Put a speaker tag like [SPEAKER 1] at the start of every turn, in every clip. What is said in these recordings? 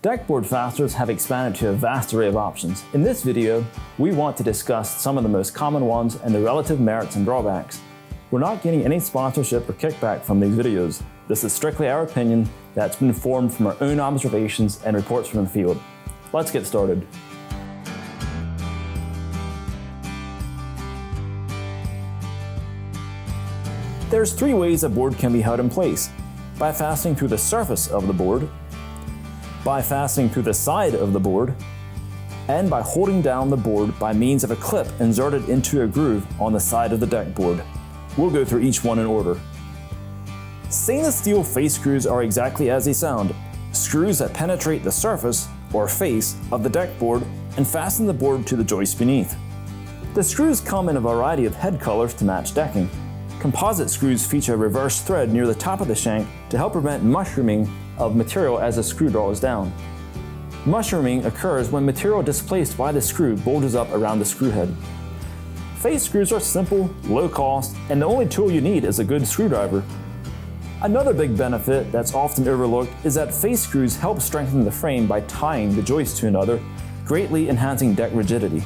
[SPEAKER 1] Deckboard fasteners have expanded to a vast array of options. In this video, we want to discuss some of the most common ones and the relative merits and drawbacks. We're not getting any sponsorship or kickback from these videos. This is strictly our opinion that's been formed from our own observations and reports from the field. Let's get started. There's three ways a board can be held in place: by fastening through the surface of the board, by fastening through the side of the board, and by holding down the board by means of a clip inserted into a groove on the side of the deck board. We'll go through each one in order. Stainless steel face screws are exactly as they sound: screws that penetrate the surface, or face, of the deck board and fasten the board to the joist beneath. The screws come in a variety of head colors to match decking. Composite screws feature a reverse thread near the top of the shank to help prevent mushrooming of material as the screw draws down. Mushrooming occurs when material displaced by the screw bulges up around the screw head. Face screws are simple, low cost, and the only tool you need is a good screwdriver. Another big benefit that's often overlooked is that face screws help strengthen the frame by tying the joist to another, greatly enhancing deck rigidity.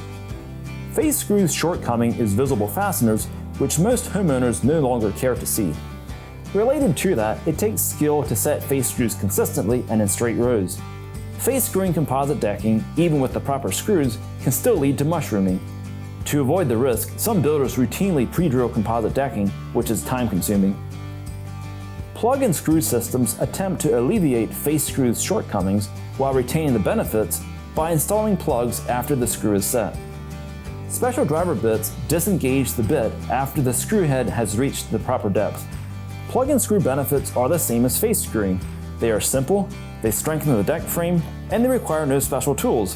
[SPEAKER 1] Face screws' shortcoming is visible fasteners, which most homeowners no longer care to see. Related to that, it takes skill to set face screws consistently and in straight rows. Face screwing composite decking, even with the proper screws, can still lead to mushrooming. To avoid the risk, some builders routinely pre-drill composite decking, which is time-consuming. Plug-and screw systems attempt to alleviate face screws' shortcomings while retaining the benefits by installing plugs after the screw is set. Special driver bits disengage the bit after the screw head has reached the proper depth. Plug-and screw benefits are the same as face screwing. They are simple, they strengthen the deck frame, and they require no special tools.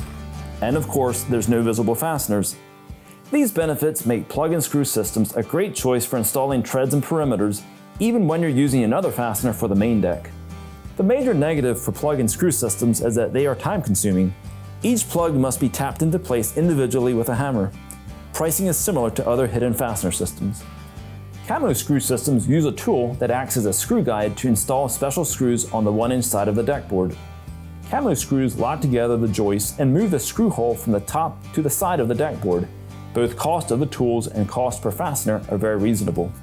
[SPEAKER 1] And of course, there's no visible fasteners. These benefits make plug-and screw systems a great choice for installing treads and perimeters, even when you're using another fastener for the main deck. The major negative for plug-and screw systems is that they are time-consuming. Each plug must be tapped into place individually with a hammer. Pricing is similar to other hidden fastener systems. Camo screw systems use a tool that acts as a screw guide to install special screws on the 1-inch side of the deck board. Camo screws lock together the joists and move the screw hole from the top to the side of the deck board. Both cost of the tools and cost per fastener are very reasonable.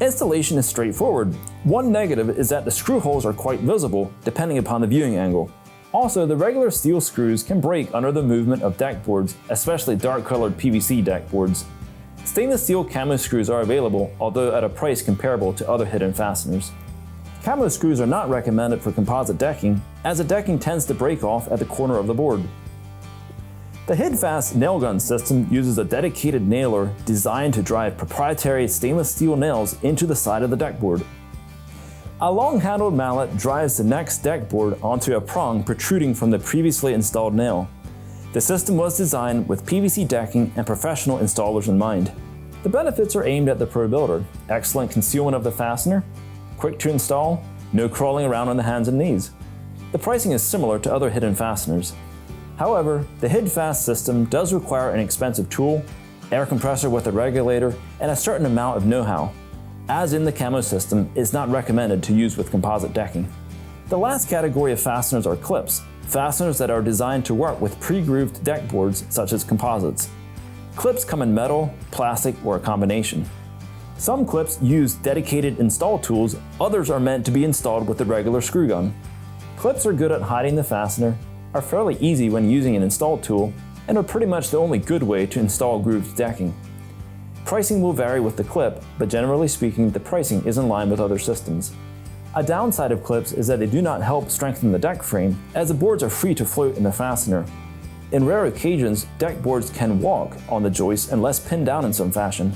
[SPEAKER 1] Installation is straightforward. One negative is that the screw holes are quite visible, depending upon the viewing angle. Also, the regular steel screws can break under the movement of deck boards, especially dark-colored PVC deck boards. Stainless steel camo screws are available, although at a price comparable to other hidden fasteners. Camo screws are not recommended for composite decking, as the decking tends to break off at the corner of the board. The HidFast nail gun system uses a dedicated nailer designed to drive proprietary stainless steel nails into the side of the deck board. A long-handled mallet drives the next deck board onto a prong protruding from the previously installed nail. The system was designed with PVC decking and professional installers in mind. The benefits are aimed at the pro builder: excellent concealment of the fastener, quick to install, no crawling around on the hands and knees. The pricing is similar to other hidden fasteners. However, the HidFast system does require an expensive tool, air compressor with a regulator, and a certain amount of know-how. As in the camo system, is not recommended to use with composite decking. The last category of fasteners are clips, fasteners that are designed to work with pre-grooved deck boards such as composites. Clips come in metal, plastic, or a combination. Some clips use dedicated install tools, others are meant to be installed with the regular screw gun. Clips are good at hiding the fastener, are fairly easy when using an install tool, and are pretty much the only good way to install grooved decking. Pricing will vary with the clip, but generally speaking, the pricing is in line with other systems. A downside of clips is that they do not help strengthen the deck frame, as the boards are free to float in the fastener. In rare occasions, deck boards can walk on the joist unless pinned down in some fashion.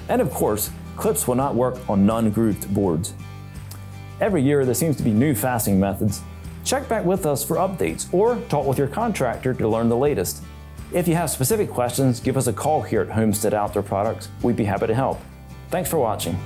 [SPEAKER 1] And of course, clips will not work on non-grooved boards. Every year there seems to be new fastening methods. Check back with us for updates or talk with your contractor to learn the latest. If you have specific questions, give us a call here at Homestead Outdoor Products. We'd be happy to help. Thanks for watching.